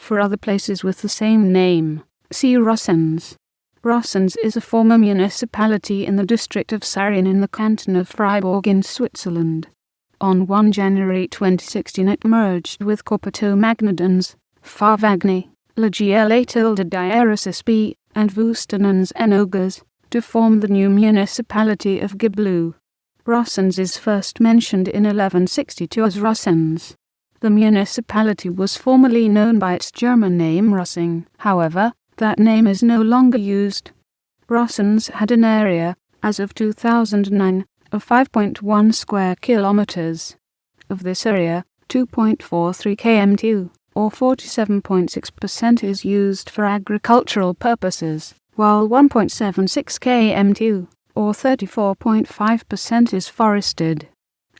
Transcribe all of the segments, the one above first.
For other places with the same name, see Rossens. Rossens is a former municipality in the district of Sarine in the canton of Fribourg in Switzerland. On 1 January 2016 it merged with Corpataux-Magnedens, Farvagny, Glèbe and Vuisternens-en-Ogoz to form the new municipality of Gibloux. Rossens is first mentioned in 1162 as Rossens. The municipality was formerly known by its German name Rossing, however, that name is no longer used. Rossens had an area, as of 2009, of 5.1 square kilometers. Of this area, 2.43 km2, or 47.6% is used for agricultural purposes, while 1.76 km2, or 34.5% is forested.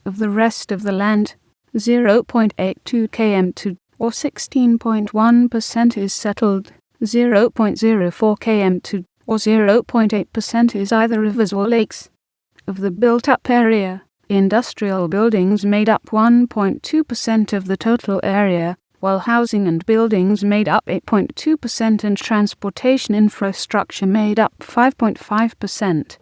Of the rest of the land, 0.82 km2, or 16.1% is settled, 0.04 km2, or 0.8% is either rivers or lakes. Of the built-up area, industrial buildings made up 1.2% of the total area, while housing and buildings made up 8.2% and transportation infrastructure made up 5.5%.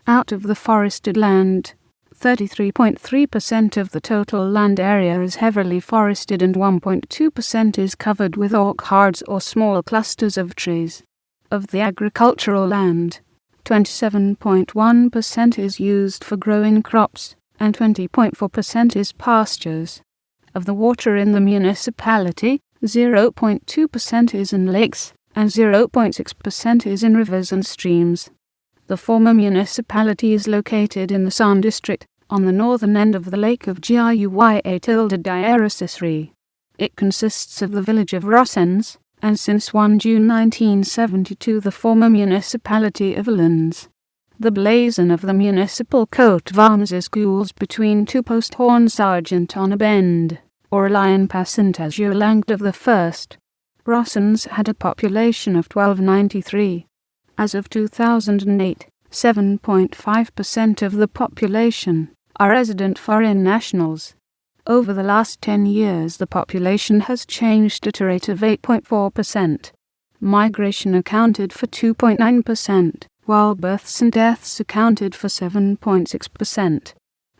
Out of the forested land, 33.3% of the total land area is heavily forested and 1.2% is covered with orchards or small clusters of trees. Of the agricultural land, 27.1% is used for growing crops, and 20.4% is pastures. Of the water in the municipality, 0.2% is in lakes, and 0.6% is in rivers and streams. The former municipality is located in the Sarine district, on the northern end of the lake of Gibloux. It consists of the village of Rossens, and since 1 June 1972 the former municipality of Rossens. The blazon of the municipal coat of arms is gules between two post horns argent on a bend, or a lion passant as Langd of the first. Rossens had a population of 1293. As of 2008, 7.5% of the population are resident foreign nationals. Over the last 10 years the population has changed at a rate of 8.4%. Migration accounted for 2.9%, while births and deaths accounted for 7.6%.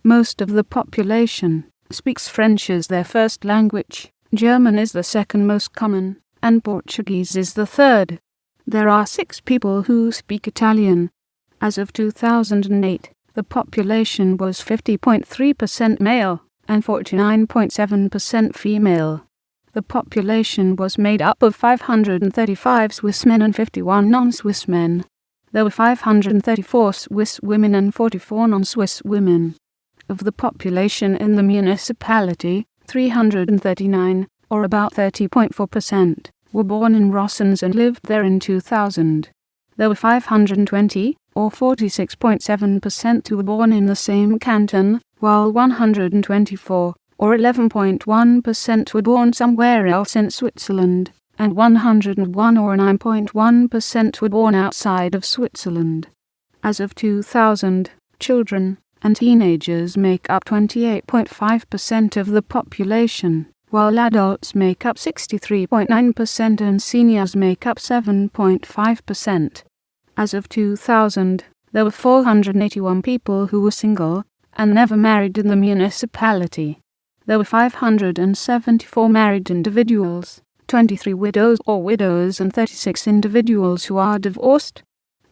Most of the population speaks French as their first language, German is the second most common, and Portuguese is the third. There are 6 people who speak Italian. As of 2008, the population was 50.3% male and 49.7% female. The population was made up of 535 Swiss men and 51 non-Swiss men. There were 534 Swiss women and 44 non-Swiss women. Of the population in the municipality, 339, or about 30.4%, were born in Rossens and lived there in 2000. There were 520, or 46.7%, who were born in the same canton, while 124, or 11.1%, were born somewhere else in Switzerland, and 101, or 9.1%, were born outside of Switzerland. As of 2000, children and teenagers make up 28.5% of the population, while adults make up 63.9% and seniors make up 7.5%. As of 2000, there were 481 people who were single and never married in the municipality. There were 574 married individuals, 23 widows or widows and 36 individuals who are divorced.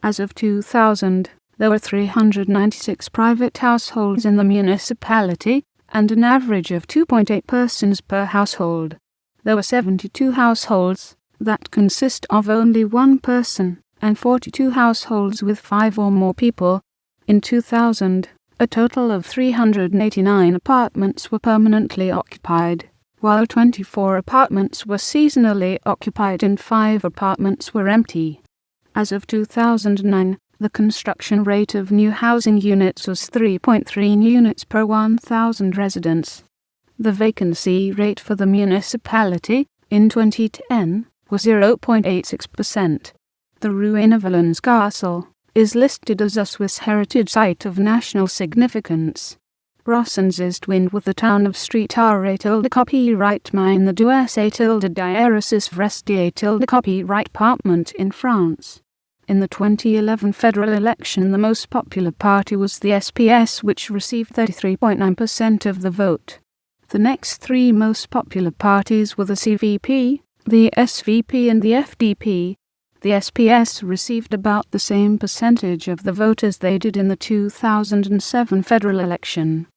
As of 2000, there were 396 private households in the municipality, and an average of 2.8 persons per household. There were 72 households that consist of only one person, and 42 households with 5 or more people. In 2000, a total of 389 apartments were permanently occupied, while 24 apartments were seasonally occupied and 5 apartments were empty. As of 2009, the construction rate of new housing units was 3.3 units per 1,000 residents. The vacancy rate for the municipality in 2010 was 0.86%. The ruin of Rossens Castle is listed as a Swiss heritage site of national significance. Rossens is twinned with the town of Streetar copyright mine the Dues diaresis Vrestier copyright department in France. In the 2011 federal election, the most popular party was the SPS, which received 33.9% of the vote. The next three most popular parties were the CVP, the SVP and the FDP. The SPS received about the same percentage of the vote as they did in the 2007 federal election.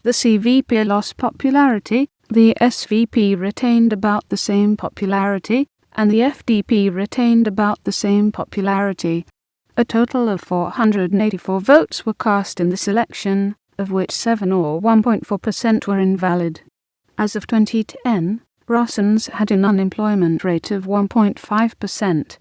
The CVP lost popularity, the SVP retained about the same popularity, and the FDP retained about the same popularity. A total of 484 votes were cast in this election, of which 7 or 1.4% were invalid. As of 2010, Rossens had an unemployment rate of 1.5%.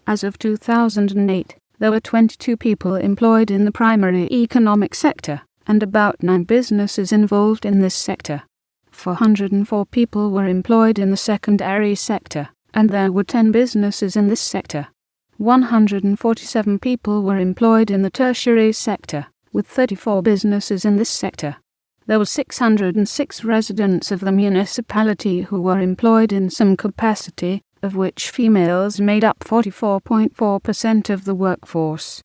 As of 2008, there were 22 people employed in the primary economic sector, and about 9 businesses involved in this sector. 404 people were employed in the secondary sector, and there were 10 businesses in this sector. 147 people were employed in the tertiary sector, with 34 businesses in this sector. There were 606 residents of the municipality who were employed in some capacity, of which females made up 44.4% of the workforce.